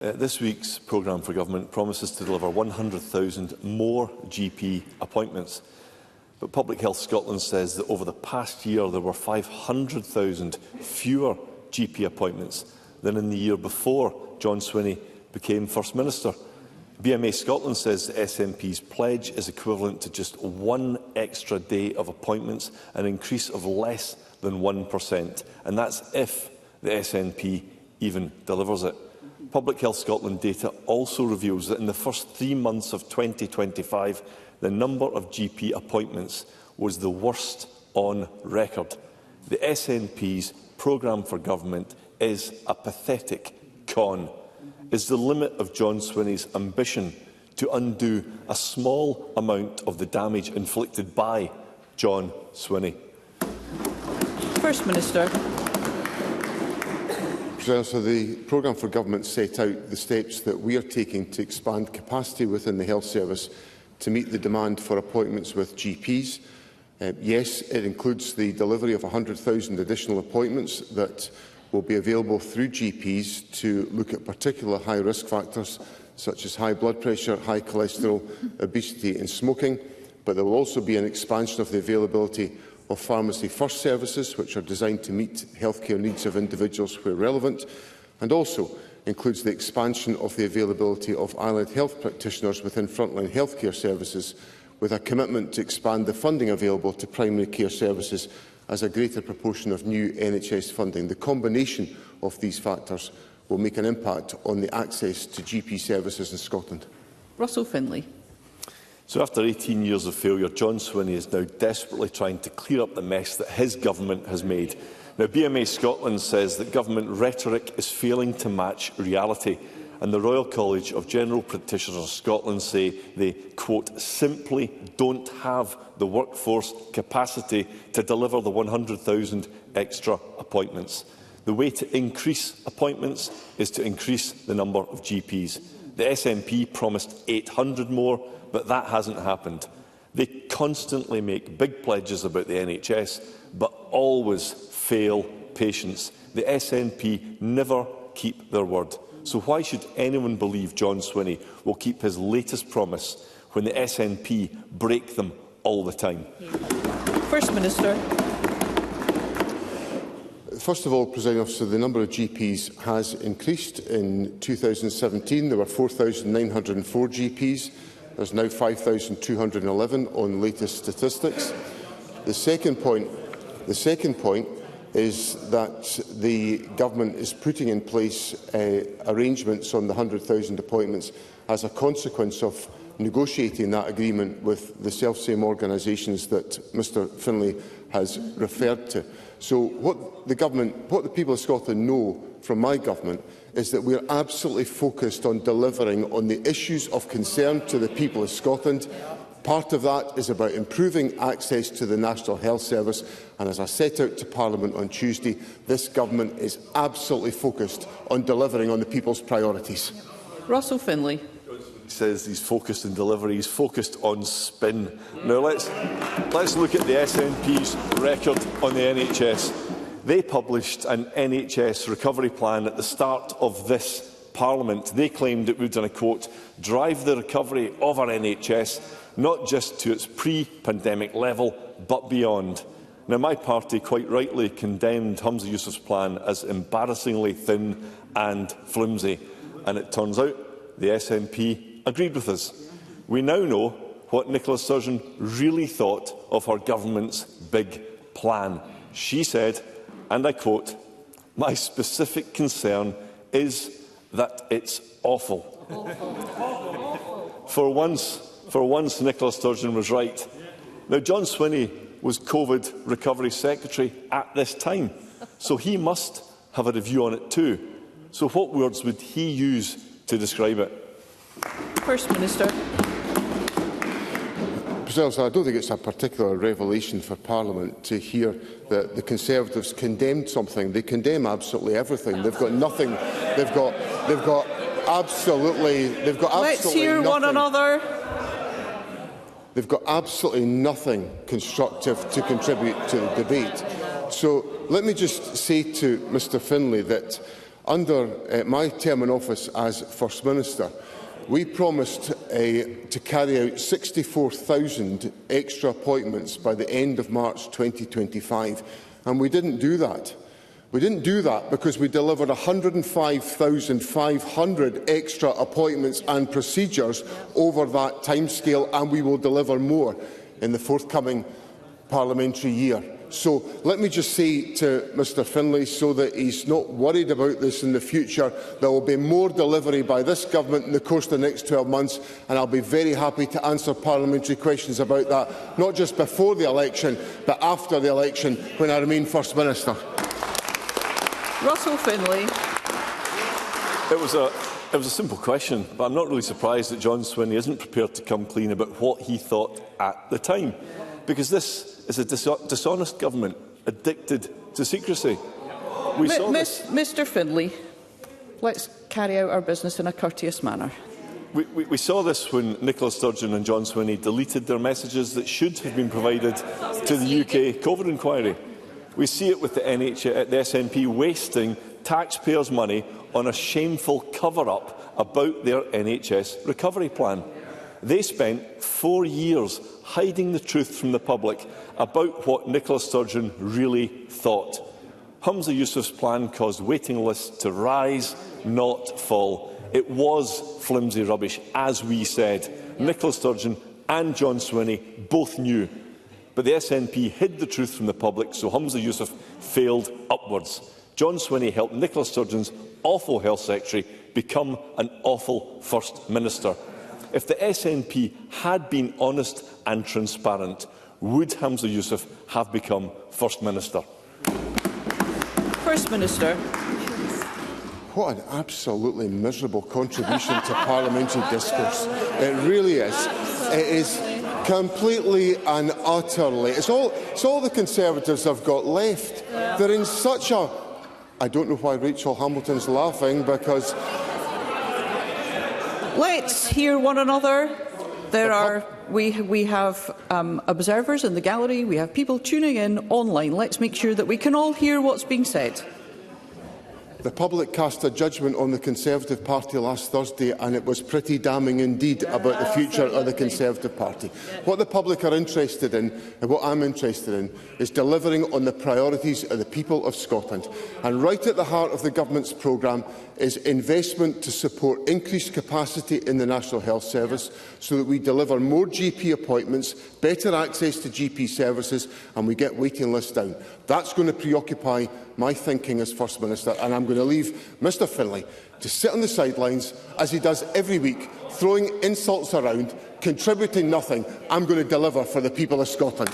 This week's programme for government promises to deliver 100,000 more GP appointments. But Public Health Scotland says that over the past year there were 500,000 fewer GP appointments than in the year before John Swinney became First Minister. BMA Scotland says the SNP's pledge is equivalent to just one extra day of appointments, an increase of less than 1%, and that's if the SNP even delivers it. Public Health Scotland data also reveals that in the first 3 months of 2025, the number of GP appointments was the worst on record. The SNP's programme for government is a pathetic con. Is the limit of John Swinney's ambition to undo a small amount of the damage inflicted by John Swinney? First Minister. So the programme for government set out the steps that we are taking to expand capacity within the health service to meet the demand for appointments with GPs. Yes, it includes the delivery of 100,000 additional appointments that will be available through GPs to look at particular high-risk factors such as high blood pressure, high cholesterol, obesity and smoking. But there will also be an expansion of the availability of Pharmacy First services, which are designed to meet healthcare needs of individuals where relevant, and also includes the expansion of the availability of allied health practitioners within frontline healthcare services, with a commitment to expand the funding available to primary care services as a greater proportion of new NHS funding. The combination of these factors will make an impact on the access to GP services in Scotland. Russell Findlay. So after 18 years of failure, John Swinney is now desperately trying to clear up the mess that his government has made. Now, BMA Scotland says that government rhetoric is failing to match reality, and the Royal College of General Practitioners of Scotland say they, quote, simply don't have the workforce capacity to deliver the 100,000 extra appointments. The way to increase appointments is to increase the number of GPs. The SNP promised 800 more, but that hasn't happened. They constantly make big pledges about the NHS, but always fail patients. The SNP never keep their word. So why should anyone believe John Swinney will keep his latest promise when the SNP break them all the time? First Minister. First of all, Presiding Officer, the number of GPs has increased. In 2017, there were 4,904 GPs. There's now 5,211 on the latest statistics. The second point is that the government is putting in place arrangements on the 100,000 appointments as a consequence of negotiating that agreement with the self-same organisations that Mr Findlay has referred to. So what the people of Scotland know from my government is that we are absolutely focused on delivering on the issues of concern to the people of Scotland. Part of that is about improving access to the National Health Service, and as I set out to Parliament on Tuesday, this government is absolutely focused on delivering on the people's priorities. Russell Findlay. He says he's focused on delivery, he's focused on spin. Now let's look at the SNP's record on the NHS. They published an NHS recovery plan at the start of this Parliament. They claimed it would, and I quote, drive the recovery of our NHS not just to its pre-pandemic level, but beyond. Now, my party quite rightly condemned Humza Yousaf's plan as embarrassingly thin and flimsy, and it turns out the SNP agreed with us. We now know what Nicola Sturgeon really thought of her government's big plan. She said, and I quote, "My specific concern is that it's awful." For once, Nicola Sturgeon was right. Now, John Swinney was COVID Recovery Secretary at this time, so he must have had a view on it too. So what words would he use to describe it? First Minister. I don't think it's a particular revelation for Parliament to hear that the Conservatives condemned something. They condemn absolutely everything. They've got nothing. They've got absolutely. Let's hear nothing. One another. They've got absolutely nothing constructive to contribute to the debate. So let me just say to Mr Findlay that under my term in office as First Minister, we promised to carry out 64,000 extra appointments by the end of March 2025, and we didn't do that. We didn't do that because we delivered 105,500 extra appointments and procedures over that timescale, and we will deliver more in the forthcoming parliamentary year. So let me just say to Mr Findlay, so that he's not worried about this in the future, there will be more delivery by this government in the course of the next 12 months, and I'll be very happy to answer parliamentary questions about that, not just before the election, but after the election, when I remain First Minister. Russell Findlay. It was a simple question, but I'm not really surprised that John Swinney isn't prepared to come clean about what he thought at the time, because this is a dishonest government addicted to secrecy. Mr Findlay, let's carry out our business in a courteous manner. We saw this when Nicola Sturgeon and John Swinney deleted their messages that should have been provided to the UK COVID inquiry. We see it with the SNP wasting taxpayers' money on a shameful cover-up about their NHS recovery plan. They spent 4 years hiding the truth from the public about what Nicola Sturgeon really thought. Humza Yousaf's plan caused waiting lists to rise, not fall. It was flimsy rubbish, as we said. Nicola Sturgeon and John Swinney both knew. But the SNP hid the truth from the public, so Humza Yousaf failed upwards. John Swinney helped Nicola Sturgeon's awful Health Secretary become an awful First Minister. If the SNP had been honest and transparent, would Humza Yousaf have become First Minister? First Minister. What an absolutely miserable contribution to parliamentary discourse. It really is. It is completely and utterly. It's all the Conservatives have got left. They're in such a... I don't know why Rachel Hamilton's laughing, because... Let's hear one another. We have observers in the gallery. We have people tuning in online. Let's make sure that we can all hear what's being said. The public cast a judgment on the Conservative Party last Thursday, and it was pretty damning indeed about the future of the Conservative Party. What the public are interested in, and what I'm interested in, is delivering on the priorities of the people of Scotland. And right at the heart of the Government's programme is investment to support increased capacity in the National Health Service, so that we deliver more GP appointments, better access to GP services, and we get waiting lists down. That's going to preoccupy my thinking as First Minister, and I'm going to leave Mr Findlay to sit on the sidelines, as he does every week, throwing insults around, contributing nothing. I'm going to deliver for the people of Scotland.